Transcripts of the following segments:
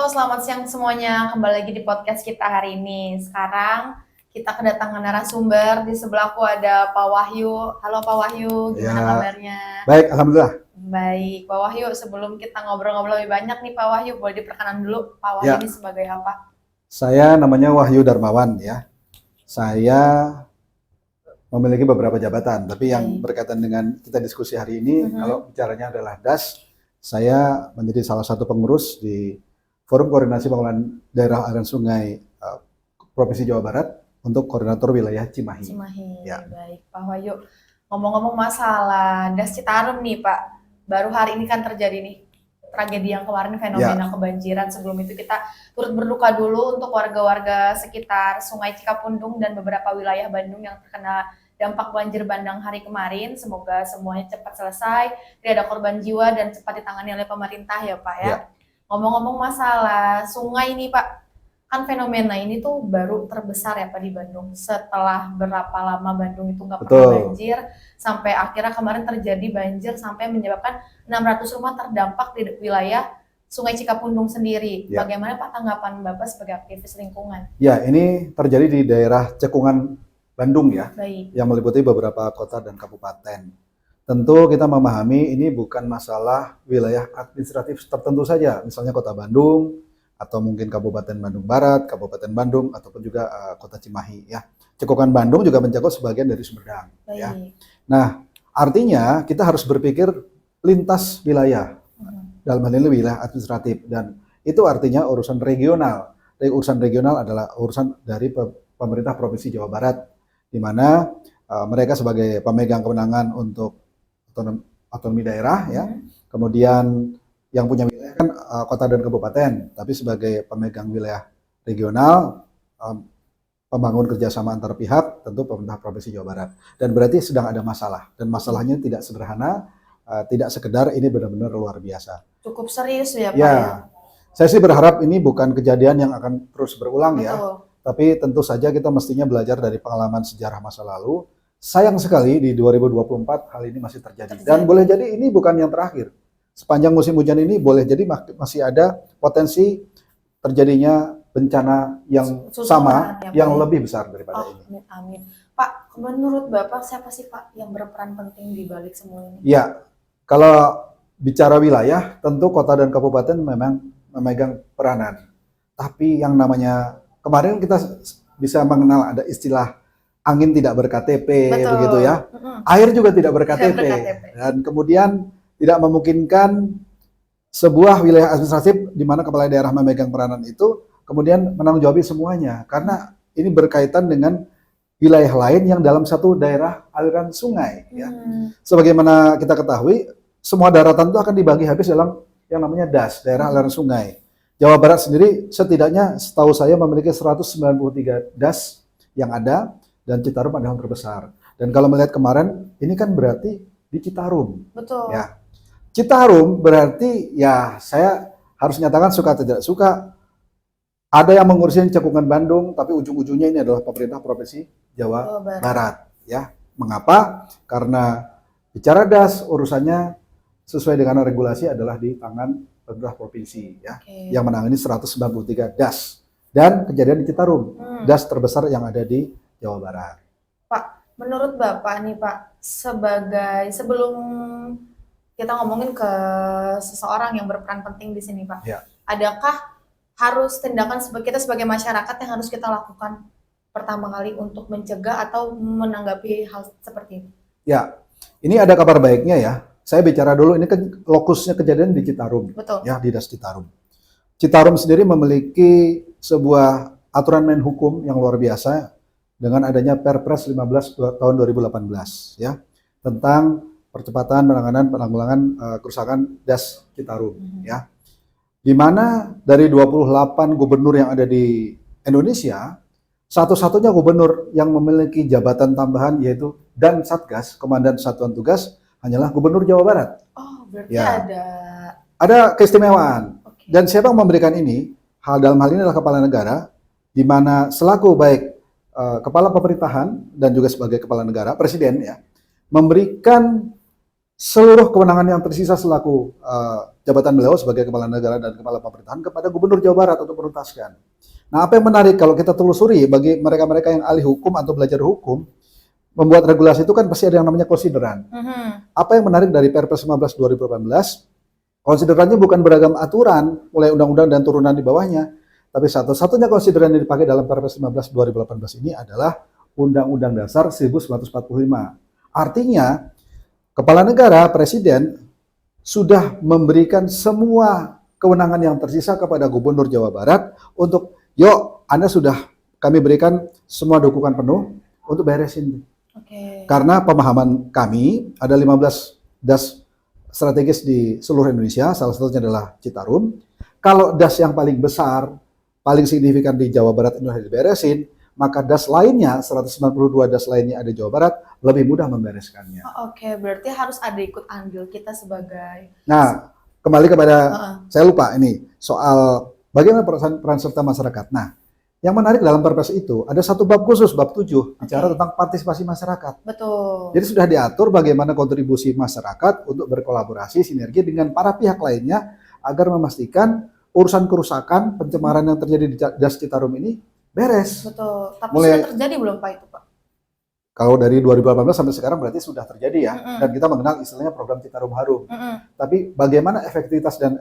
Selamat siang semuanya. Kembali lagi di podcast kita hari ini. Sekarang kita kedatangan narasumber. Di sebelahku ada Pak Wahyu. Halo Pak Wahyu, gimana Ya, kabarnya? baik, alhamdulillah. Baik, Pak Wahyu. Sebelum kita ngobrol-ngobrol lebih banyak nih Pak Wahyu, boleh diperkenalan dulu Pak Wahyu ini Ya, sebagai apa? saya namanya Wahyu Darmawan ya. Saya memiliki beberapa jabatan, tapi yang Baik. berkaitan dengan kita diskusi hari ini, Mhm. kalau bicaranya adalah DAS, saya menjadi salah satu pengurus di Forum Koordinasi Pengelolaan Daerah Aliran Sungai Provinsi Jawa Barat untuk koordinator wilayah Cimahi. Cimahi. Ya. Baik, Pak Wahyu. Ngomong-ngomong masalah Das Citarum nih Pak, baru hari ini kan terjadi nih tragedi yang kemarin fenomena kebanjiran. Sebelum itu kita turut berduka dulu untuk warga-warga sekitar Sungai Cikapundung dan beberapa wilayah Bandung yang terkena dampak banjir bandang hari kemarin. Semoga semuanya cepat selesai, tidak ada korban jiwa dan cepat ditangani oleh pemerintah ya Pak ya. Ngomong-ngomong masalah sungai ini Pak, kan fenomena ini tuh baru terbesar ya Pak di Bandung. Setelah berapa lama Bandung itu nggak pernah banjir, sampai akhirnya kemarin terjadi banjir sampai menyebabkan 600 rumah terdampak di wilayah Sungai Cikapundung sendiri. Ya. Bagaimana Pak tanggapan Bapak sebagai aktivis lingkungan? Ya, ini terjadi di daerah Cekungan Bandung ya, Baik. yang meliputi beberapa kota dan kabupaten. Tentu kita memahami ini bukan masalah wilayah administratif tertentu saja, misalnya Kota Bandung, atau mungkin Kabupaten Bandung Barat, Kabupaten Bandung, ataupun juga Kota Cimahi ya. Cekungan Bandung juga mencakup sebagian dari Sumedang. Baik. Ya. Nah, artinya kita harus berpikir lintas wilayah, dalam hal ini wilayah administratif, dan itu artinya urusan regional. Urusan regional adalah urusan dari pemerintah Provinsi Jawa Barat, di mana mereka sebagai pemegang kewenangan untuk otonomi daerah ya. Kemudian yang punya wilayah kan kota dan kabupaten, tapi sebagai pemegang wilayah regional, pembangun kerjasama antar pihak, tentu pemerintah Provinsi Jawa Barat. Dan berarti sedang ada masalah, dan masalahnya tidak sederhana, tidak sekedar ini benar-benar luar biasa. Cukup serius ya Pak Ya, ya? saya sih berharap ini bukan kejadian yang akan terus berulang ya. Betul. Tapi tentu saja kita mestinya belajar dari pengalaman sejarah masa lalu. Sayang sekali di 2024 hal ini masih terjadi. Dan boleh jadi ini bukan yang terakhir. Sepanjang musim hujan ini boleh jadi masih ada potensi terjadinya bencana yang sama, ya, yang lebih besar daripada ini. Amin. Pak, menurut Bapak siapa sih Pak yang berperan penting di balik semua ini? Ya, kalau bicara wilayah, tentu kota dan kabupaten memang memegang peranan. Tapi yang namanya, kemarin kita bisa mengenal ada istilah angin tidak ber-KTP, begitu ya. Air juga tidak ber-KTP. Dan kemudian tidak memungkinkan sebuah wilayah administratif di mana kepala daerah memegang peranan itu kemudian menanggung jawab semuanya, karena ini berkaitan dengan wilayah lain yang dalam satu daerah aliran sungai ya. Sebagaimana kita ketahui, semua daratan itu akan dibagi habis dalam yang namanya DAS, daerah aliran sungai. Jawa Barat sendiri setidaknya setahu saya memiliki 193 DAS yang ada, dan Citarum adalah yang terbesar. Dan kalau melihat kemarin, ini kan berarti di Citarum. Betul. Ya. Citarum berarti ya saya harus nyatakan suka atau tidak suka, ada yang mengurusin Cekungan Bandung, tapi ujung-ujungnya ini adalah pemerintah Provinsi Jawa Barat. Ya. Mengapa? Karena bicara DAS urusannya sesuai dengan regulasi adalah di tangan pemerintah provinsi ya, yang menangani 193 DAS, dan kejadian di Citarum, DAS terbesar yang ada di Jawa Barat. Pak, menurut Bapak nih Pak, sebelum kita ngomongin ke seseorang yang berperan penting di sini Pak, adakah harus tindakan kita sebagai masyarakat yang harus kita lakukan pertama kali untuk mencegah atau menanggapi hal seperti ini? Ya, ini ada kabar baiknya ya. Saya bicara dulu, ini kan lokusnya kejadian di Citarum. Betul. Ya, di DAS Citarum. Citarum sendiri memiliki sebuah aturan main hukum yang luar biasa dengan adanya Perpres 15 tahun 2018 ya, tentang percepatan penanggulangan kerusakan DAS Citarum ya. Di mana dari 28 gubernur yang ada di Indonesia, satu-satunya gubernur yang memiliki jabatan tambahan yaitu Dan Satgas, Komandan Satuan Tugas, hanyalah Gubernur Jawa Barat. Oh, berarti ya, ada keistimewaan. Dan siapa yang memberikan ini? Dalam hal ini adalah kepala negara, di mana selaku baik kepala pemerintahan dan juga sebagai kepala negara, presiden ya, memberikan seluruh kewenangan yang tersisa selaku jabatan beliau sebagai kepala negara dan kepala pemerintahan kepada Gubernur Jawa Barat untuk menuntaskan. Nah, apa yang menarik kalau kita telusuri bagi mereka-mereka yang ahli hukum atau belajar hukum, membuat regulasi itu kan pasti ada yang namanya konsideran. Apa yang menarik dari Perpres 15 2018, konsiderannya bukan beragam aturan, mulai undang-undang dan turunan di bawahnya, tapi satu-satunya konsideran yang dipakai dalam Perpres 15 2018 ini adalah Undang-Undang Dasar 1945. Artinya, Kepala Negara, Presiden, sudah memberikan semua kewenangan yang tersisa kepada Gubernur Jawa Barat untuk, yuk, Anda sudah kami berikan semua dukungan penuh untuk beresin. Karena pemahaman kami, ada 15 das strategis di seluruh Indonesia, salah satunya adalah Citarum. Kalau das yang paling besar, paling signifikan di Jawa Barat ini harus diberesin, maka das lainnya, 192 das lainnya ada di Jawa Barat, lebih mudah membereskannya. Berarti harus ada ikut andil kita sebagai... Nah, kembali kepada, saya lupa ini, soal bagaimana peran serta masyarakat. Nah, yang menarik dalam Perpres itu, ada satu bab khusus, bab 7, bicara tentang partisipasi masyarakat. Betul. Jadi sudah diatur bagaimana kontribusi masyarakat untuk berkolaborasi, sinergi dengan para pihak lainnya, agar memastikan urusan kerusakan, pencemaran yang terjadi di Das Citarum ini beres. Betul. Tapi sudah terjadi belum Pak itu Pak? Kalau dari 2018 sampai sekarang berarti sudah terjadi ya. Dan kita mengenal istilahnya program Citarum Harum. Tapi bagaimana efektivitas dan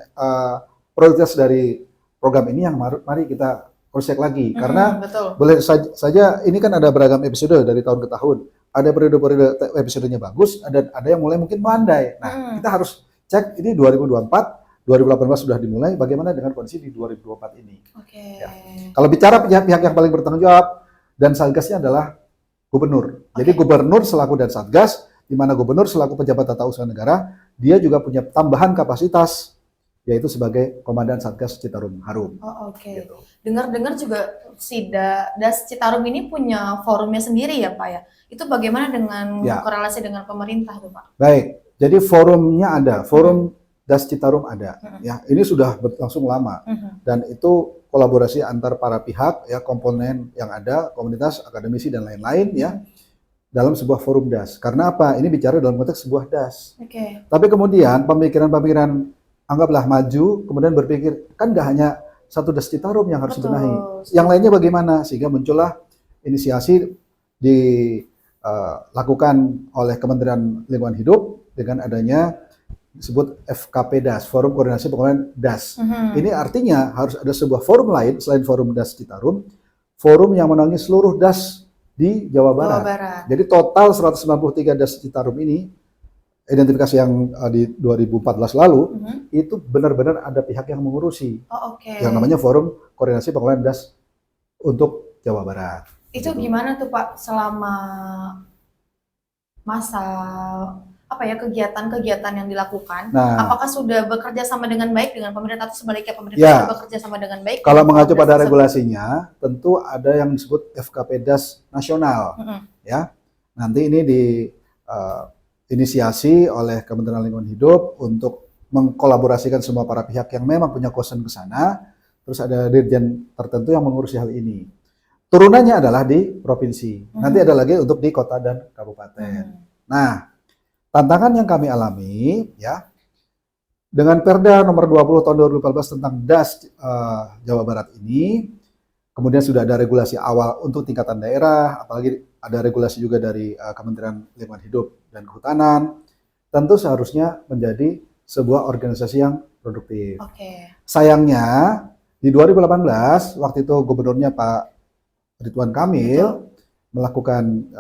prioritas dari program ini yang mari kita cross-check lagi. Karena boleh saja ini kan ada beragam episode dari tahun ke tahun. Ada periode-periode episodenya bagus, ada yang mulai mungkin melandai. Nah, kita harus cek ini 2024 2018 sudah dimulai, bagaimana dengan kondisi di 2024 ini. Ya. Kalau bicara pihak-pihak yang paling bertanggung jawab, dan Satgasnya adalah Gubernur. Jadi Gubernur selaku dan Satgas, di mana Gubernur selaku pejabat tata usaha negara, dia juga punya tambahan kapasitas, yaitu sebagai Komandan Satgas Citarum Harum. Gitu. Dengar-dengar juga si Das Citarum ini punya forumnya sendiri ya Pak ya? Itu bagaimana dengan korelasi dengan pemerintah tuh Pak? Baik, jadi forumnya ada, forum Das Citarum ada, ya ini sudah berlangsung lama dan itu kolaborasi antar para pihak ya komponen yang ada komunitas akademisi dan lain-lain ya dalam sebuah forum Das. Karena apa? Ini bicara dalam konteks sebuah Das. Tapi kemudian pemikiran-pemikiran anggaplah maju kemudian berpikir kan nggak hanya satu Das Citarum yang harus dibenahi, yang lainnya bagaimana sehingga muncullah inisiasi dilakukan oleh Kementerian Lingkungan Hidup dengan adanya disebut FKP Das, Forum Koordinasi Pengelolaan Das. Ini artinya harus ada sebuah forum lain selain forum Das Citarum, forum yang menaungi seluruh Das di Jawa Barat. Jadi total 193 Das Citarum ini, identifikasi yang di 2014 lalu, itu benar-benar ada pihak yang mengurusi. Yang namanya Forum Koordinasi Pengelolaan Das untuk Jawa Barat. Itu gimana tuh Pak selama masa kegiatan-kegiatan yang dilakukan, apakah sudah bekerja sama dengan baik dengan pemerintah atau sebaliknya pemerintah sudah bekerja sama dengan baik? Kalau mengacu pada regulasinya, tentu ada yang disebut FKP Das nasional, ya. Nanti ini diinisiasi oleh Kementerian Lingkungan Hidup untuk mengkolaborasikan semua para pihak yang memang punya concern ke sana. Terus ada dirjen tertentu yang mengurusi hal ini. Turunannya adalah di provinsi. Nanti ada lagi untuk di kota dan kabupaten. Nah, tantangan yang kami alami ya dengan Perda nomor 20 tahun 2014 tentang Das Jawa Barat ini, kemudian sudah ada regulasi awal untuk tingkatan daerah, apalagi ada regulasi juga dari Kementerian Lingkungan Hidup dan Kehutanan, tentu seharusnya menjadi sebuah organisasi yang produktif. Sayangnya di 2018 waktu itu gubernurnya Pak Ridwan Kamil melakukan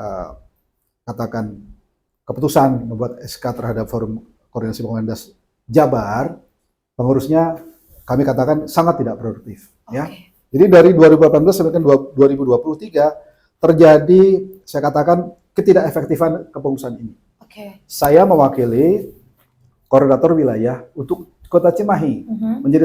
keputusan membuat SK terhadap Forum Koordinasi Pengelolaan Das Jabar, pengurusnya kami katakan sangat tidak produktif. Ya. Jadi dari 2018 sampai 2023 terjadi, saya katakan, ketidakefektifan kepengurusan ini. Saya mewakili koordinator wilayah untuk Kota Cimahi, menjadi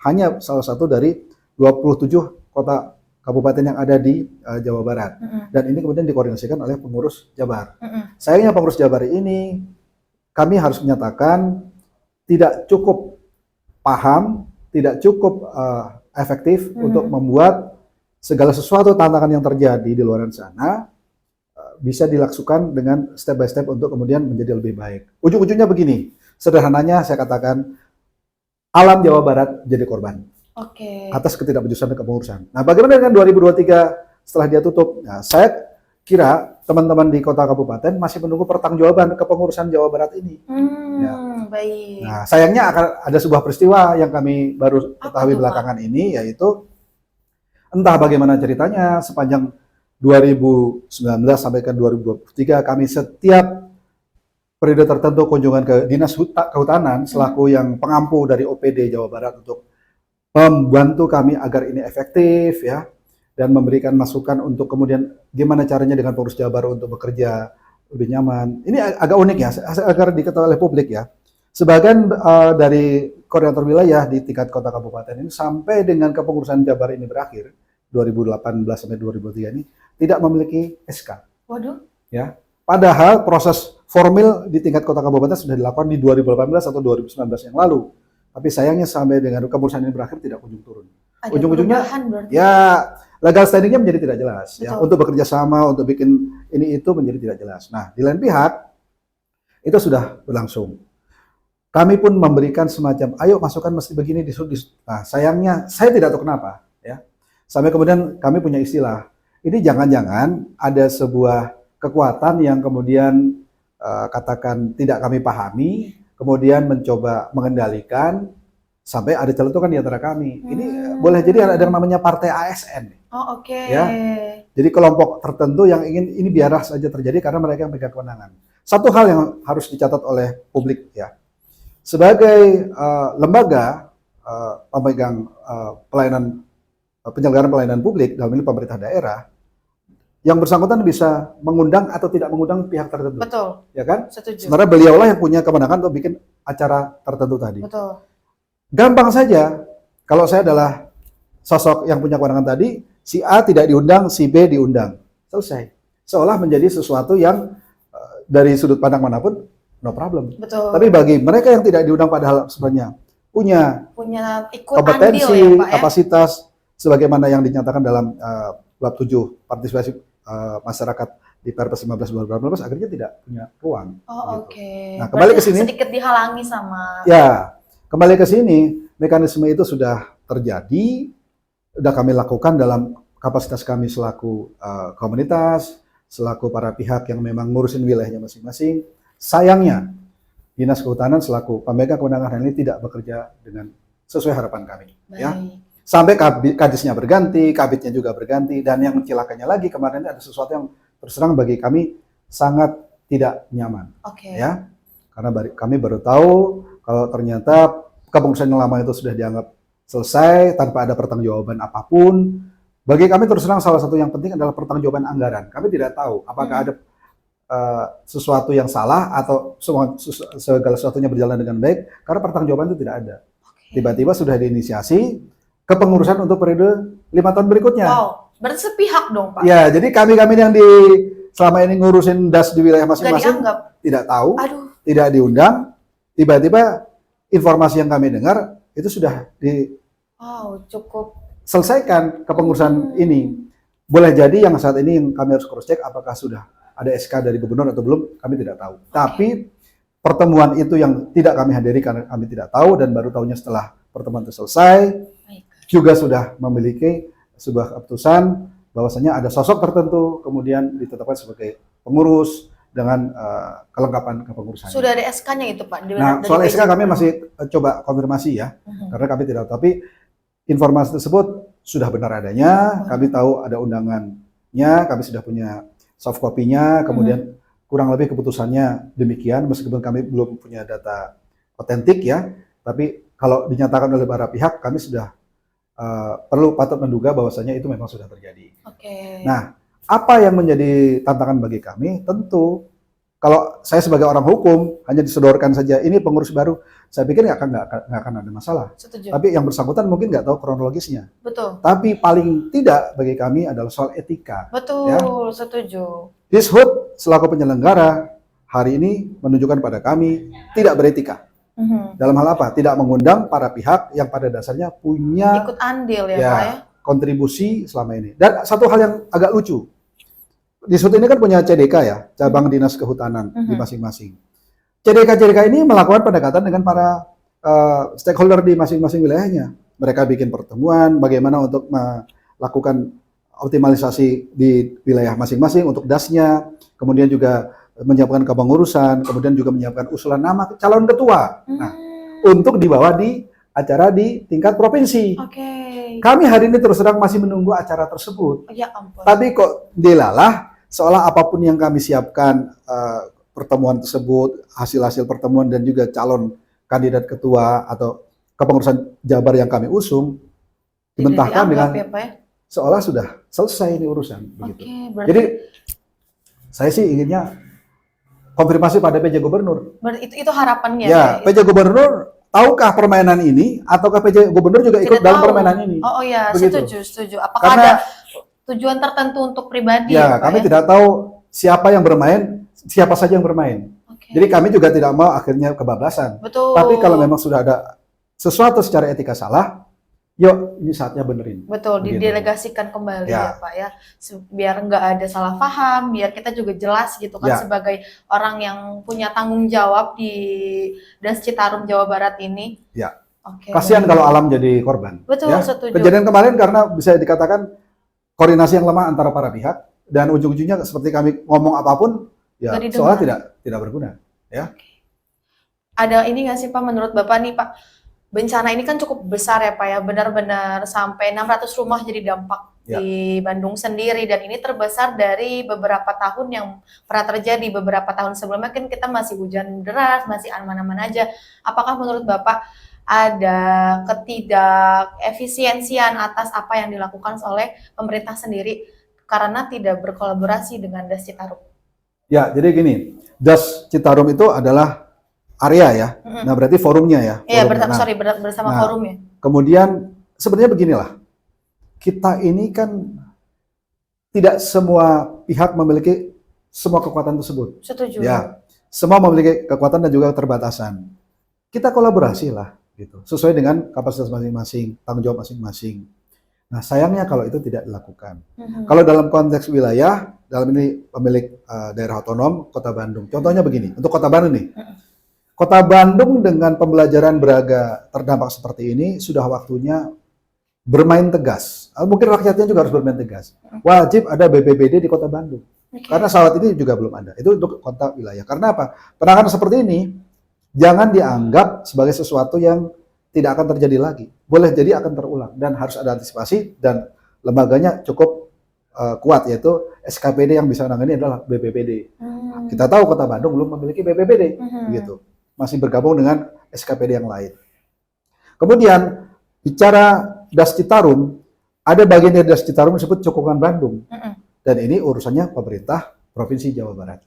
hanya salah satu dari 27 kota kabupaten yang ada di Jawa Barat. Dan ini kemudian dikoordinasikan oleh pengurus Jabar. Sayangnya pengurus Jabar ini, kami harus menyatakan tidak cukup paham, tidak cukup efektif untuk membuat segala sesuatu tantangan yang terjadi di luar sana bisa dilakukan dengan step by step untuk kemudian menjadi lebih baik. Ujung-ujungnya begini, sederhananya saya katakan, alam Jawa Barat jadi korban Oke. atas ketidakbejusan dan kepengurusan. Nah, bagaimana dengan 2023 setelah dia tutup? Nah, saya kira teman-teman di kota kabupaten masih menunggu pertanggungjawaban kepengurusan Jawa Barat ini. Ya. Baik. Nah, sayangnya akan ada sebuah peristiwa yang kami baru Apa ketahui tuh, belakangan ini, yaitu entah bagaimana ceritanya sepanjang 2019 sampai ke 2023 kami setiap periode tertentu kunjungan ke Dinas Kehutanan selaku yang pengampu dari OPD Jawa Barat untuk membantu kami agar ini efektif ya, dan memberikan masukan untuk kemudian gimana caranya dengan pengurus Jawa Barat untuk bekerja lebih nyaman. Ini agak unik ya, agar diketahui oleh publik ya. Sebagian dari koordinator wilayah di tingkat kota kabupaten ini sampai dengan kepengurusan Jabar ini berakhir 2018 sampai 2023 ini tidak memiliki SK. Waduh. Ya. Padahal proses formil di tingkat kota kabupaten sudah dilakukan di 2018 atau 2019 yang lalu. Tapi sayangnya sampai dengan kepengurusan ini berakhir tidak kunjung turun. Ujung-ujungnya ya legal standingnya menjadi tidak jelas. Ya. Untuk bekerja sama, untuk bikin ini itu menjadi tidak jelas. Nah, di lain pihak itu sudah berlangsung. Kami pun memberikan semacam, ayo masukan mesti begini di. Nah, sayangnya saya tidak tahu kenapa, ya. Sampai kemudian kami punya istilah, ini jangan-jangan ada sebuah kekuatan yang kemudian katakan tidak kami pahami, kemudian mencoba mengendalikan sampai ada celetukan di antara kami. Ini boleh jadi ada yang namanya partai ASN. Oh, oke. Ya. Jadi kelompok tertentu yang ingin ini biarlah saja terjadi karena mereka yang pegang kewenangan. Satu hal yang harus dicatat oleh publik ya. Sebagai lembaga pemegang penyelenggaraan pelayanan publik dalam ini pemerintah daerah, yang bersangkutan bisa mengundang atau tidak mengundang pihak tertentu. Betul. Ya kan? Setuju. Sebenarnya beliaulah yang punya kewenangan untuk bikin acara tertentu tadi. Betul. Gampang saja kalau saya adalah sosok yang punya kewenangan tadi, si A tidak diundang, si B diundang. Selesai. Seolah menjadi sesuatu yang dari sudut pandang manapun no problem. Betul. Tapi bagi mereka yang tidak diundang padahal sebenarnya punya ikut kompetensi, andil ya, Pak, ya? kapasitas sebagaimana yang dinyatakan dalam bab 7 partisipasi masyarakat di Perpres 15 2018 akhirnya tidak punya ruang. Oh, gitu. oke. Nah, kembali ke sini. Sedikit dihalangi sama. Ya, kembali ke sini, mekanisme itu sudah terjadi, sudah kami lakukan dalam kapasitas kami selaku komunitas, selaku para pihak yang memang ngurusin wilayahnya masing-masing. Sayangnya, Dinas Kehutanan selaku pemegang kewenangan ini tidak bekerja dengan sesuai harapan kami. Baik. Ya. Sampai kadisnya berganti, kabitnya juga berganti, dan yang celakanya lagi kemarin ada sesuatu yang terus terang bagi kami sangat tidak nyaman. Oke. Ya, karena kami baru tahu kalau ternyata kepengurusan yang lama itu sudah dianggap selesai tanpa ada pertanggungjawaban apapun. Bagi kami terus terang salah satu yang penting adalah pertanggungjawaban anggaran. Kami tidak tahu apakah ada sesuatu yang salah atau segala sesuatunya berjalan dengan baik karena pertanggungjawaban itu tidak ada. Tiba-tiba sudah diinisiasi kepengurusan untuk periode 5 tahun berikutnya. Wow, berarti sepihak dong, Pak. Ya, jadi kami yang selama ini ngurusin das di wilayah masing-masing tidak tahu, tidak diundang, tiba-tiba informasi yang kami dengar itu sudah cukup selesaikan kepengurusan ini. Boleh jadi yang saat ini yang kami harus cross check apakah sudah ada SK dari gubernur atau belum, kami tidak tahu. Tapi pertemuan itu yang tidak kami hadiri karena kami tidak tahu dan baru tahunya setelah pertemuan itu selesai. Juga sudah memiliki sebuah keputusan bahwasanya ada sosok tertentu kemudian ditetapkan sebagai pengurus dengan kelengkapan kepengurusan. Sudah ada SK-nya itu, Pak? Nah, soal SK kami masih coba konfirmasi ya, karena kami tidak tahu. Tapi informasi tersebut sudah benar adanya, kami tahu ada undangannya, kami sudah punya soft copy-nya, kemudian kurang lebih keputusannya demikian, meskipun kami belum punya data otentik ya, tapi kalau dinyatakan oleh para pihak, kami sudah patut menduga bahwasanya itu memang sudah terjadi. Nah, apa yang menjadi tantangan bagi kami? Tentu, kalau saya sebagai orang hukum hanya disodorkan saja ini pengurus baru, saya pikir nggak akan ada masalah. Setuju. Tapi yang bersangkutan mungkin nggak tahu kronologisnya. Betul. Tapi paling tidak bagi kami adalah soal etika. Betul, ya. setuju. Dishub selaku penyelenggara hari ini menunjukkan pada kami tidak beretika. Dalam hal apa? Tidak mengundang para pihak yang pada dasarnya punya ikut andil ya, Pak ya? Kontribusi selama ini. Dan satu hal yang agak lucu, di Sud ini kan punya CDK ya, cabang dinas kehutanan di masing-masing. CDK ini melakukan pendekatan dengan para stakeholder di masing-masing wilayahnya. Mereka bikin pertemuan bagaimana untuk melakukan optimalisasi di wilayah masing-masing untuk dasnya, kemudian juga menyiapkan kepengurusan, kemudian juga menyiapkan usulan nama calon ketua. Nah, untuk dibawa di acara di tingkat provinsi. Kami hari ini terus terang masih menunggu acara tersebut. Ya ampun. Tapi kok dilalah seolah apapun yang kami siapkan, pertemuan tersebut, hasil-hasil pertemuan dan juga calon kandidat ketua atau kepengurusan Jabar yang kami usung, dimentahkan dengan ya, Pak, ya? seolah sudah selesai ini urusan. Begitu. Berarti... Jadi saya sih inginnya konfirmasi pada PJ Gubernur. Itu harapannya. Ya, PJ Gubernur tahukah permainan ini, ataukah PJ Gubernur juga ikut dalam permainan ini? Oh iya, begitu. Setuju. Apakah ada tujuan tertentu untuk pribadi? Ya, kami tidak tahu siapa yang bermain, siapa saja yang bermain. Jadi kami juga tidak mau akhirnya kebablasan. Betul. Tapi kalau memang sudah ada sesuatu secara etika salah, yuk ini saatnya benerin. Betul, didelegasikan kembali ya Pak ya. Biar nggak ada salah paham, biar kita juga jelas gitu kan sebagai orang yang punya tanggung jawab di Das Citarum Jawa Barat ini. Ya. Kasihan kalau alam jadi korban. Betul, setuju. Kejadian kemarin karena bisa dikatakan koordinasi yang lemah antara para pihak dan ujung-ujungnya seperti kami ngomong apapun ya soalnya tidak berguna ya. Ada ini nggak sih Pak menurut Bapak nih Pak, bencana ini kan cukup besar ya Pak ya, benar-benar sampai 600 rumah jadi dampak di Bandung sendiri, dan ini terbesar dari beberapa tahun yang pernah terjadi. Beberapa tahun sebelumnya kan kita masih hujan deras, masih aman-aman aja. Apakah menurut Bapak ada ketidakefisiensian atas apa yang dilakukan oleh pemerintah sendiri karena tidak berkolaborasi dengan Das Citarum? Ya, jadi gini, Das Citarum itu adalah area ya. Nah, berarti forumnya ya. Iya, bersama forumnya. Kemudian sebenarnya beginilah. Kita ini kan tidak semua pihak memiliki semua kekuatan tersebut. Setuju. Ya. Semua memiliki kekuatan dan juga keterbatasan. Kita kolaborasi lah gitu. Sesuai dengan kapasitas masing-masing, tanggung jawab masing-masing. Nah, sayangnya kalau itu tidak dilakukan. Kalau dalam konteks wilayah, dalam ini pemilik daerah otonom Kota Bandung. Contohnya begini, untuk Kota Bandung nih. Kota Bandung dengan pembelajaran Braga terdampak seperti ini sudah waktunya bermain tegas. Mungkin rakyatnya juga harus bermain tegas. Wajib ada BPBD di Kota Bandung. Karena saat ini juga belum ada. Itu untuk kota wilayah. Karena apa? Penanganan seperti ini jangan dianggap sebagai sesuatu yang tidak akan terjadi lagi. Boleh jadi akan terulang dan harus ada antisipasi, dan lembaganya cukup kuat, yaitu SKPD yang bisa menangani adalah BPBD. Kita tahu Kota Bandung belum memiliki BPBD gitu. Masih bergabung dengan SKPD yang lain. Kemudian bicara Das Citarum, ada bagian dari Das Citarum disebut Cekungan Bandung. Dan ini urusannya pemerintah Provinsi Jawa Barat.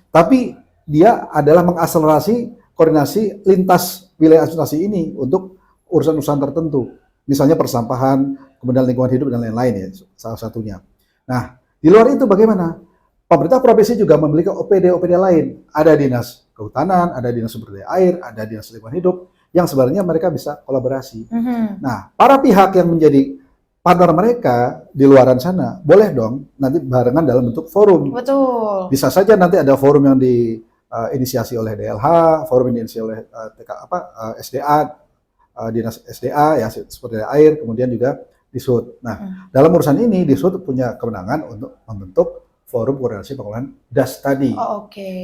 Tapi dia adalah mengakselerasi koordinasi lintas wilayah administrasi ini untuk urusan-urusan tertentu. Misalnya persampahan, kemudian lingkungan hidup dan lain-lain ya, salah satunya. Nah, di luar itu bagaimana? Pemerintah provinsi juga memiliki OPD lain. Ada dinas kehutanan, ada dinas sumber daya air, ada dinas lingkungan hidup, yang sebenarnya mereka bisa kolaborasi. Nah, para pihak yang menjadi partner mereka di luaran sana, boleh dong nanti barengan dalam bentuk forum. Betul. Bisa saja nanti ada forum yang diinisiasi oleh DLH, forum yang diinisiasi oleh SDA, dinas SDA ya seperti air, kemudian juga di Sud. Nah, dalam urusan ini di Sud punya kewenangan untuk membentuk forum koordinasi pengelolaan DAS tadi,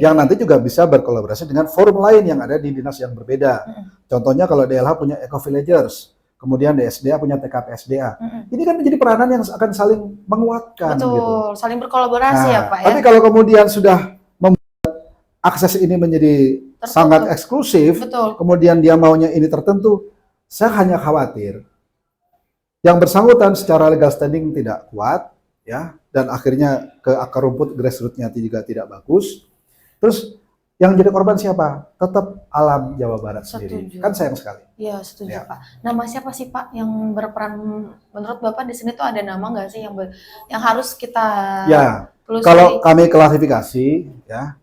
yang nanti juga bisa berkolaborasi dengan forum lain yang ada di dinas yang berbeda. Contohnya kalau DLH punya Eco Villagers, kemudian di SDA punya TKP SDA. Ini kan menjadi peranan yang akan saling menguatkan. Betul, gitu. Saling berkolaborasi ya Pak ya. Tapi kalau kemudian sudah membuat akses ini menjadi sangat eksklusif, kemudian dia maunya ini tertentu, saya hanya khawatir yang bersangkutan secara legal standing tidak kuat, ya, dan akhirnya ke akar rumput grassroots-nya juga tidak bagus. Terus yang jadi korban siapa? Tetap alam Jawa Barat sendiri. Kan sayang sekali. Iya, setuju Pak. Nama siapa sih Pak yang berperan menurut Bapak di sini tuh ada nama nggak sih yang harus kita telusuri? Kalau kami klasifikasi ya,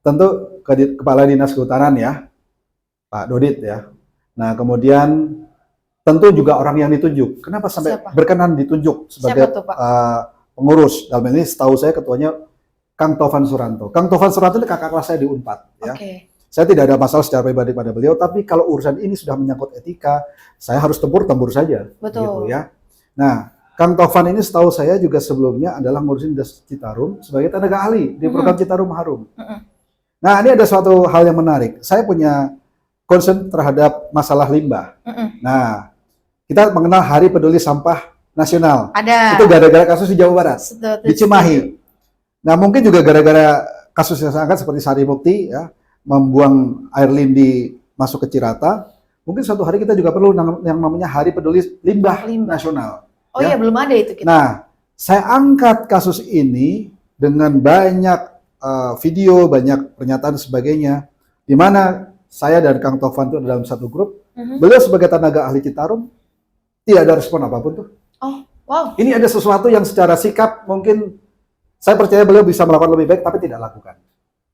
tentu Kepala Dinas Kehutanan ya, Pak Dodit ya. Nah, kemudian tentu juga orang yang ditunjuk. Kenapa sampai berkenan ditunjuk sebagai pengurus. Dalam ini setahu saya ketuanya Kang Tovan Suranto. Kang Tovan Suranto ini kakak kelas saya di Unpad. Ya. Saya tidak ada masalah secara pribadi pada beliau, tapi kalau urusan ini sudah menyangkut etika, saya harus tembur saja. Betul. Gitu ya. Nah, Kang Tovan ini setahu saya juga sebelumnya adalah ngurusin Das Citarum sebagai tenaga ahli di program Citarum Harum. Nah, ini ada suatu hal yang menarik. Saya punya concern terhadap masalah limbah. Nah, kita mengenal Hari Peduli Sampah Nasional. Ada. Itu gara-gara kasus di Jawa Barat, di Cimahi. Nah, mungkin juga gara-gara kasus yang sangat seperti Sari Mukti, ya, membuang air lindi masuk ke Cirata. Mungkin suatu hari kita juga perlu yang namanya Hari Peduli Limbah Nasional. Oh ya? Iya, belum ada itu kita. Nah, saya angkat kasus ini dengan banyak video, banyak pernyataan sebagainya, di mana saya dan Kang Tovan itu dalam satu grup. Beliau sebagai tenaga ahli Citarum tidak ada respon apapun tuh. Oh, wow. Ini ada sesuatu yang secara sikap mungkin saya percaya beliau bisa melakukan lebih baik, tapi tidak lakukan.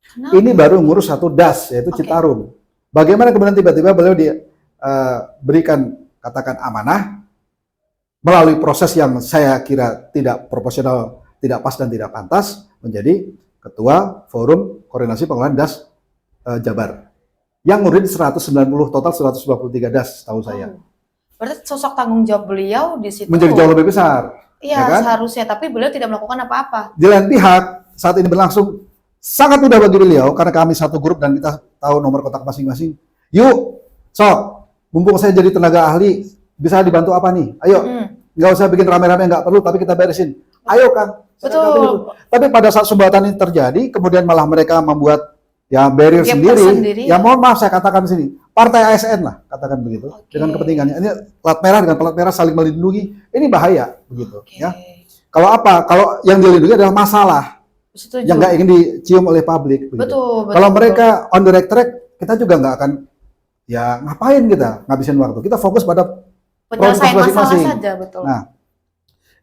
Kenapa? Ini baru ngurus satu DAS, yaitu Citarum. Bagaimana kemudian tiba-tiba beliau diberikan katakan amanah melalui proses yang saya kira tidak proporsional, tidak pas dan tidak pantas, menjadi Ketua Forum Koordinasi Pengelolaan DAS Jabar. Yang ngurusin 190, total 193 DAS, tahu saya. Berarti sosok tanggung jawab beliau di situ menjadi jauh lebih besar. Iya, ya kan? Seharusnya, tapi beliau tidak melakukan apa-apa. Di lain pihak, saat ini berlangsung sangat mudah bagi beliau, karena kami satu grup dan kita tahu nomor kotak masing-masing. Yuk, sok, mumpung saya jadi tenaga ahli, bisa dibantu apa nih? Ayo, nggak usah bikin rame-rame, nggak perlu, tapi kita beresin. Ayo, Kang. Betul. Tapi pada saat sumbatan ini terjadi, kemudian malah mereka membuat ya barrier sendiri. Ya mohon maaf saya katakan di sini, partai ASN lah, katakan begitu, dengan kepentingannya. Ini plat merah dengan plat merah saling melindungi, ini bahaya begitu. Ya. Kalau apa? Kalau yang dilindungi adalah masalah. Setuju. Yang nggak ingin dicium oleh publik. Betul. Kalau mereka on the right track, kita juga nggak akan, ya ngapain kita ngabisin waktu. Kita fokus pada penyelesaian masalah saja, betul. Nah,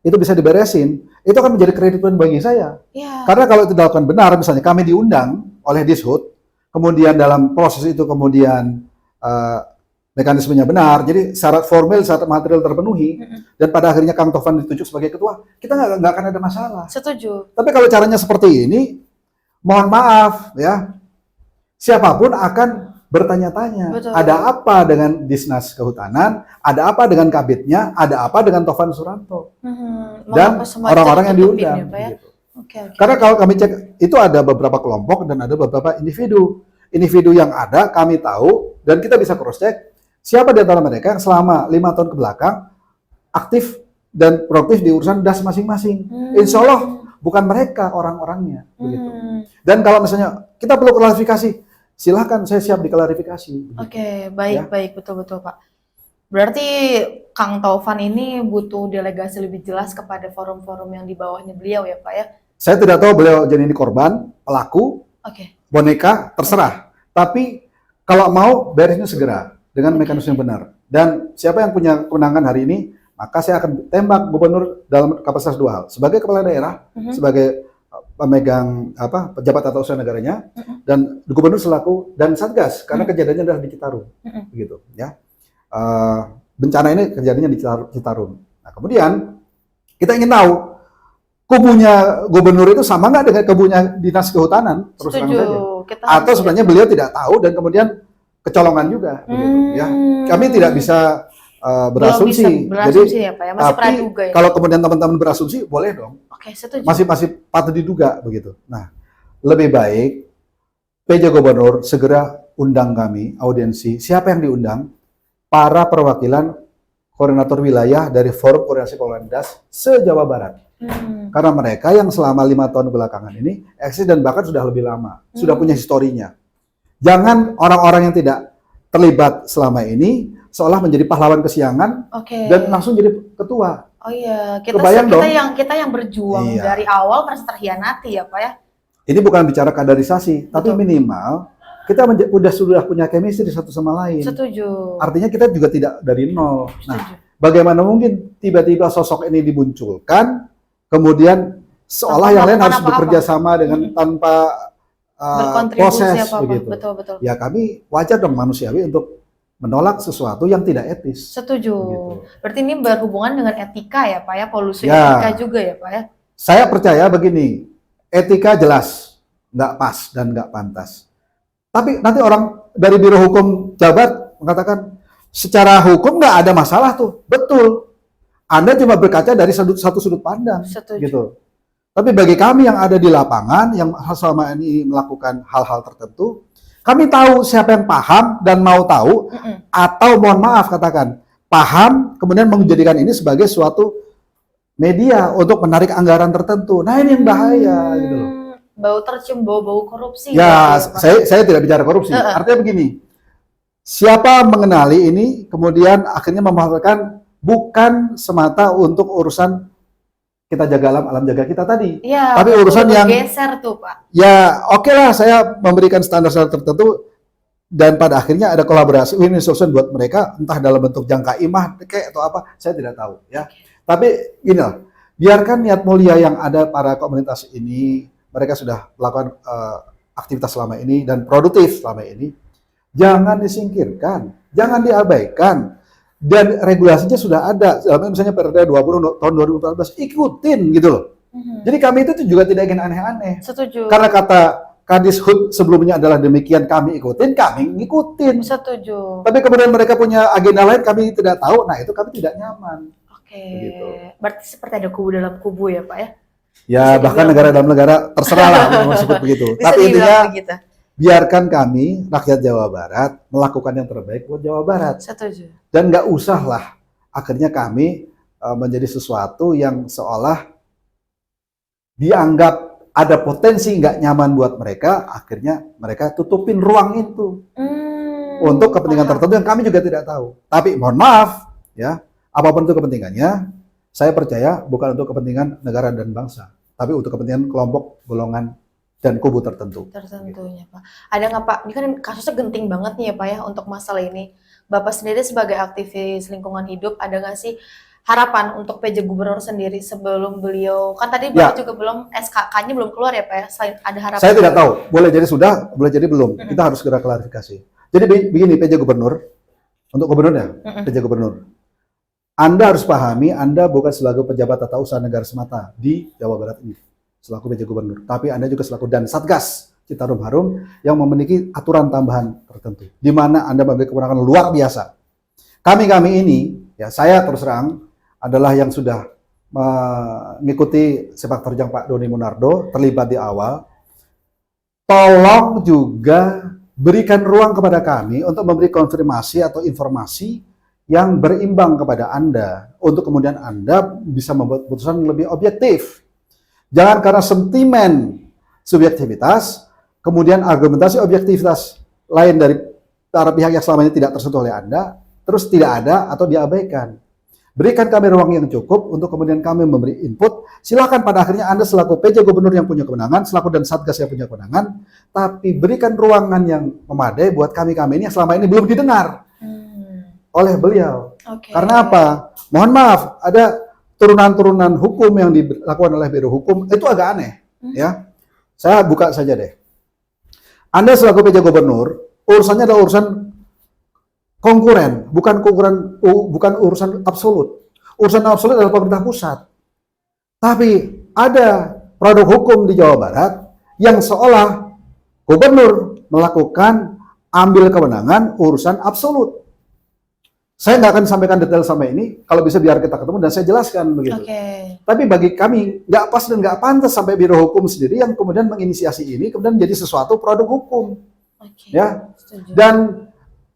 itu bisa diberesin. Itu akan menjadi kredit bagi saya. Ya. Karena kalau itu dilakukan benar, misalnya kami diundang oleh Dishub, kemudian dalam proses itu kemudian mekanismenya benar, jadi syarat formil, syarat material terpenuhi, dan pada akhirnya Kang Tovan ditunjuk sebagai ketua, kita nggak akan ada masalah. Setuju. Tapi kalau caranya seperti ini, mohon maaf ya, siapapun akan bertanya-tanya, ada apa dengan Disnas Kehutanan, ada apa dengan Kabitnya, ada apa dengan Tovan Suranto, dan orang-orang yang diundang. Ya, gitu. Karena kalau kami cek, itu ada beberapa kelompok dan ada beberapa individu. Individu yang ada, kami tahu, dan kita bisa cross-check, siapa di antara mereka yang selama 5 tahun ke belakang aktif dan produktif di urusan DAS masing-masing. Insya Allah bukan mereka orang-orangnya. Begitu. Dan kalau misalnya kita perlu klarifikasi, silahkan, saya siap diklarifikasi. Oke, baik, betul-betul Pak. Berarti Kang Tovan ini butuh delegasi lebih jelas kepada forum-forum yang di bawahnya beliau ya Pak ya? Saya tidak tahu beliau jadi ini korban, pelaku, boneka, terserah. Tapi kalau mau beresnya segera dengan mekanisme yang benar. Dan siapa yang punya kewenangan hari ini, maka saya akan tembak gubernur dalam kapasitas 2 hal. Sebagai kepala daerah, sebagai pemegang pejabat atau usaha negaranya, dan gubernur selaku dan satgas karena kejadiannya adalah di Citarum, begitu ya. Bencana ini kejadiannya di Citarum. Nah kemudian kita ingin tahu kubunya gubernur itu sama nggak dengan kubunya dinas kehutanan, terus terang saja. Atau sebenarnya beliau tidak tahu dan kemudian kecolongan juga, begitu ya. Kami tidak bisa berasumsi. Jadi, ya, Pak, ya? Masih praduga ya? Kalau kemudian teman-teman berasumsi, boleh dong. Oke, setuju. Masih patut diduga begitu. Nah, lebih baik PJ Gubernur segera undang kami audiensi. Siapa yang diundang? Para perwakilan koordinator wilayah dari Forum Koordinasi Pengelolaan DAS se-Jawa Barat. Karena mereka yang selama 5 tahun belakangan ini eksis dan bahkan sudah lebih lama, sudah punya historinya. Jangan orang-orang yang tidak terlibat selama ini seolah menjadi pahlawan kesiangan dan langsung jadi ketua. Oh iya, kita yang berjuang dari awal merasa terhianati ya Pak ya. Ini bukan bicara kaderisasi, tapi minimal kita sudah punya chemistry satu sama lain. Setuju. Artinya kita juga tidak dari nol. Nah, bagaimana mungkin tiba-tiba sosok ini dimunculkan, kemudian seolah yang lain harus bekerja sama dengan tanpa proses begitu. Betul. Ya kami wajar dong manusiawi untuk menolak sesuatu yang tidak etis. Setuju. Begitu. Berarti ini berhubungan dengan etika ya Pak ya, polusi etika juga ya Pak ya. Saya percaya begini, etika jelas, nggak pas dan nggak pantas. Tapi nanti orang dari Biro Hukum Jabar mengatakan, secara hukum nggak ada masalah tuh. Betul. Anda cuma berkaca dari satu sudut pandang. Setuju. Gitu. Tapi bagi kami yang ada di lapangan, yang selama ini melakukan hal-hal tertentu, kami tahu siapa yang paham dan mau tahu, atau mohon maaf katakan, paham kemudian menjadikan ini sebagai suatu media untuk menarik anggaran tertentu. Nah ini yang bahaya gitu loh. Bau tercium bau korupsi. Ya, gitu ya, Pak. saya tidak bicara korupsi. Artinya begini, siapa mengenali ini kemudian akhirnya memanfaatkan bukan semata untuk urusan kita jaga alam jaga kita tadi. Iya, tapi urusan yang geser tuh, Pak. Ya, oke lah, saya memberikan standar-standar tertentu dan pada akhirnya ada kolaborasi win-win solution buat mereka, entah dalam bentuk jangka imah kayak atau apa, saya tidak tahu ya. Tapi gini lah, biarkan niat mulia yang ada para komunitas ini, mereka sudah melakukan aktivitas selama ini dan produktif selama ini, jangan disingkirkan, jangan diabaikan. Dan regulasinya sudah ada, misalnya Perda 20 tahun 2014, ikutin gitu loh. Jadi kami itu juga tidak ingin aneh-aneh. Setuju. Karena kata Kadishub sebelumnya adalah demikian, kami ikutin, kami ngikutin. Setuju. Tapi kemudian mereka punya agenda lain, kami tidak tahu, nah itu kami tidak nyaman. Oke. Begitu. Berarti seperti ada kubu dalam kubu ya, Pak ya? Ya, Bisa bahkan dibilang negara dalam negara, terserah lah maksud begitu. Bisa Tapi dibilang intinya, begitu. biarkan kami, rakyat Jawa Barat, melakukan yang terbaik buat Jawa Barat. Setuju. Dan nggak usah lah, akhirnya kami menjadi sesuatu yang seolah dianggap ada potensi nggak nyaman buat mereka, akhirnya mereka tutupin ruang itu untuk kepentingan tertentu yang kami juga tidak tahu. Tapi mohon maaf, ya, apapun itu kepentingannya, saya percaya bukan untuk kepentingan negara dan bangsa, tapi untuk kepentingan kelompok, golongan, dan kubu tertentu. Tertentunya, Pak. Ada nggak, Pak? Ini kan kasusnya genting banget nih ya, Pak ya, untuk masalah ini. Bapak sendiri sebagai aktivis lingkungan hidup, ada nggak sih harapan untuk PJ Gubernur sendiri sebelum beliau, kan tadi Bapak juga belum, SKK-nya belum keluar ya, Pak ya? Selain ada harapan. Saya tidak tahu, boleh jadi sudah, boleh jadi belum. Kita harus segera klarifikasi. Jadi begini, PJ Gubernur, untuk gubernurnya, PJ Gubernur. Anda harus pahami, Anda bukan sebagai pejabat tata usaha negara semata di Jawa Barat ini, selaku PJ Gubernur. Tapi Anda juga selaku dan Satgas Citarum Harum yang memiliki aturan tambahan tertentu, di mana Anda memiliki kewenangan luar biasa. Kami ini, ya saya terus terang, adalah yang sudah mengikuti sepak terjang Pak Doni Monardo, terlibat di awal. Tolong juga berikan ruang kepada kami untuk memberi konfirmasi atau informasi yang berimbang kepada Anda, untuk kemudian Anda bisa membuat keputusan yang lebih objektif. Jangan karena sentimen subjektivitas, kemudian argumentasi objektivitas lain dari para pihak yang selama ini tidak tersentuh oleh Anda, terus tidak ada atau diabaikan. Berikan kami ruang yang cukup untuk kemudian kami memberi input. Silakan pada akhirnya Anda selaku PJ Gubernur yang punya kewenangan, selaku dan Satgas yang punya kewenangan, tapi berikan ruangan yang memadai buat kami ini yang selama ini belum didengar oleh beliau. Karena apa? Mohon maaf, ada turunan-turunan hukum yang dilakukan oleh Biro Hukum, itu agak aneh. Ya, saya buka saja deh. Anda selaku PJ Gubernur, urusannya adalah urusan konkuren, bukan urusan absolut. Urusan absolut adalah pemerintah pusat. Tapi ada produk hukum di Jawa Barat yang seolah gubernur melakukan ambil kewenangan urusan absolut. Saya nggak akan sampaikan detail sampai ini, kalau bisa biar kita ketemu dan saya jelaskan begitu. Tapi bagi kami nggak pas dan nggak pantas sampai Biro Hukum sendiri yang kemudian menginisiasi ini kemudian menjadi sesuatu produk hukum. Ya. Dan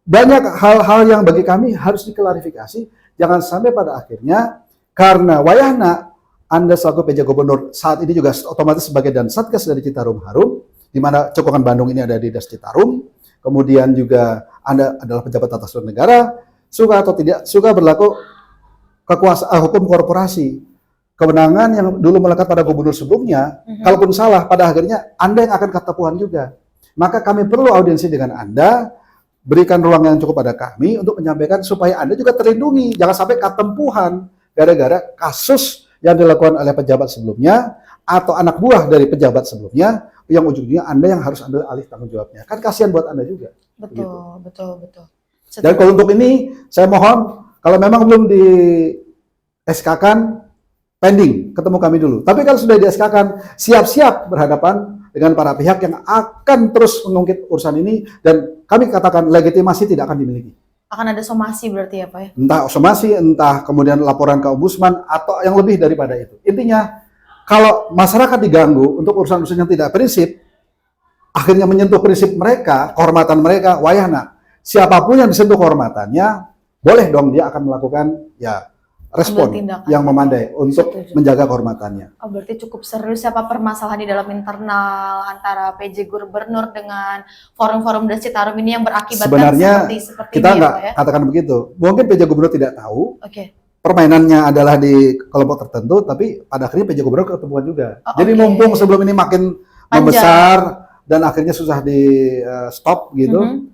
banyak hal-hal yang bagi kami harus diklarifikasi. Jangan sampai pada akhirnya karena wayahna Anda selaku PJ Gubernur saat ini juga otomatis sebagai dan Satgas dari Citarum Harum, di mana Cokongan Bandung ini ada di Das Citarum, kemudian juga Anda adalah pejabat tata usaha negara, suka atau tidak suka berlaku kekuasaan hukum korporasi. Kewenangan yang dulu melekat pada gubernur sebelumnya, kalaupun salah, pada akhirnya Anda yang akan ketepuan juga. Maka kami perlu audiensi dengan Anda, berikan ruang yang cukup pada kami untuk menyampaikan supaya Anda juga terlindungi. Jangan sampai ketempuhan gara-gara kasus yang dilakukan oleh pejabat sebelumnya atau anak buah dari pejabat sebelumnya, yang ujungnya Anda yang harus ambil alih tanggung jawabnya. Kan kasihan buat Anda juga. Betul. Dan kalau untuk ini, saya mohon, kalau memang belum di SK-kan, pending, ketemu kami dulu. Tapi kalau sudah di SK-kan, siap-siap berhadapan dengan para pihak yang akan terus mengungkit urusan ini, dan kami katakan legitimasi tidak akan dimiliki. Akan ada somasi berarti ya Pak ya? Entah somasi, entah kemudian laporan ke ombudsman, atau yang lebih daripada itu. Intinya, kalau masyarakat diganggu untuk urusan-urusan yang tidak prinsip, akhirnya menyentuh prinsip mereka, kehormatan mereka, wayahna. Siapapun yang disentuh kehormatannya, boleh dong dia akan melakukan ya respon yang memandai untuk menjaga kehormatannya. Oh, berarti cukup serius apa permasalahan di dalam internal antara PJ Gubernur dengan forum-forum Das Citarum ini yang berakibatkan sebenarnya seperti kita ini nggak ya? katakan begitu. Mungkin PJ Gubernur tidak tahu. Oke. Permainannya adalah di kelompok tertentu, tapi pada akhirnya PJ Gubernur ketemuan juga. Oh, jadi mumpung sebelum ini makin membesar dan akhirnya susah di stop gitu,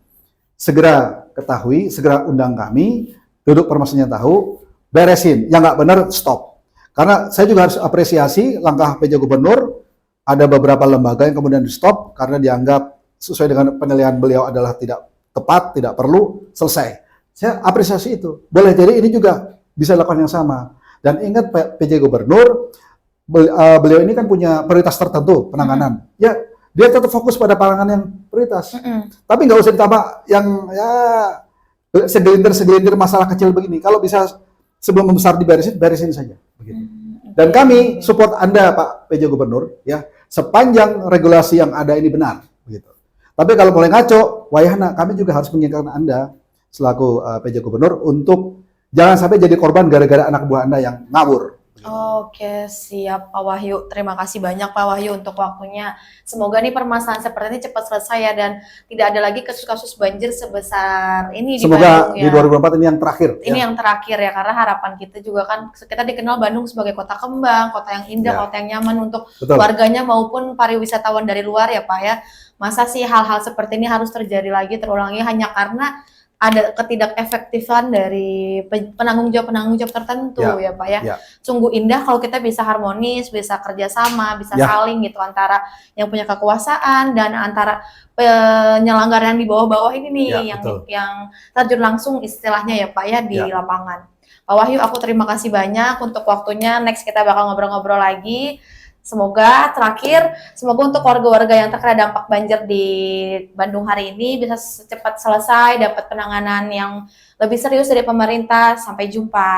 segera ketahui, segera undang kami, duduk permasalahannya tahu, beresin. Yang nggak benar, stop. Karena saya juga harus apresiasi langkah PJ Gubernur, ada beberapa lembaga yang kemudian di stop karena dianggap sesuai dengan penilaian beliau adalah tidak tepat, tidak perlu, selesai. Saya apresiasi itu. Boleh jadi ini juga bisa lakukan yang sama. Dan ingat PJ Gubernur, beliau ini kan punya prioritas tertentu penanganan. Ya, dia tetap fokus pada penanganan yang prioritas. Tapi nggak usah ditambah yang ya segelintir masalah kecil begini. Kalau bisa sebelum membesar beresin saja. Begitu. Dan kami support Anda Pak PJ Gubernur ya, sepanjang regulasi yang ada ini benar. Begitu. Tapi kalau mulai ngaco, wayahna, kami juga harus mengingatkan Anda selaku PJ Gubernur untuk jangan sampai jadi korban gara-gara anak buah Anda yang ngawur. Oke, siap Pak Wahyu. Terima kasih banyak Pak Wahyu untuk waktunya. Semoga nih permasalahan seperti ini cepat selesai ya, dan tidak ada lagi kasus-kasus banjir sebesar ini di Semoga Bandung ya. Semoga di 2024 ini yang terakhir. Ini yang terakhir ya, karena harapan kita juga kan, kita dikenal Bandung sebagai kota kembang, kota yang indah, kota yang nyaman untuk warganya maupun pariwisatawan dari luar ya Pak ya. Masa sih hal-hal seperti ini harus terjadi lagi, terulangi hanya karena ada ketidakefektifan dari penanggung jawab tertentu ya Pak ya. Sungguh indah kalau kita bisa harmonis, bisa kerjasama, bisa saling gitu antara yang punya kekuasaan dan antara penyelenggara yang di bawah-bawah ini nih yang terjun langsung istilahnya ya Pak ya di lapangan. Pak Wahyu, aku terima kasih banyak untuk waktunya. Next kita bakal ngobrol-ngobrol lagi. Semoga untuk warga-warga yang terkena dampak banjir di Bandung hari ini bisa cepat selesai, dapat penanganan yang lebih serius dari pemerintah. Sampai jumpa.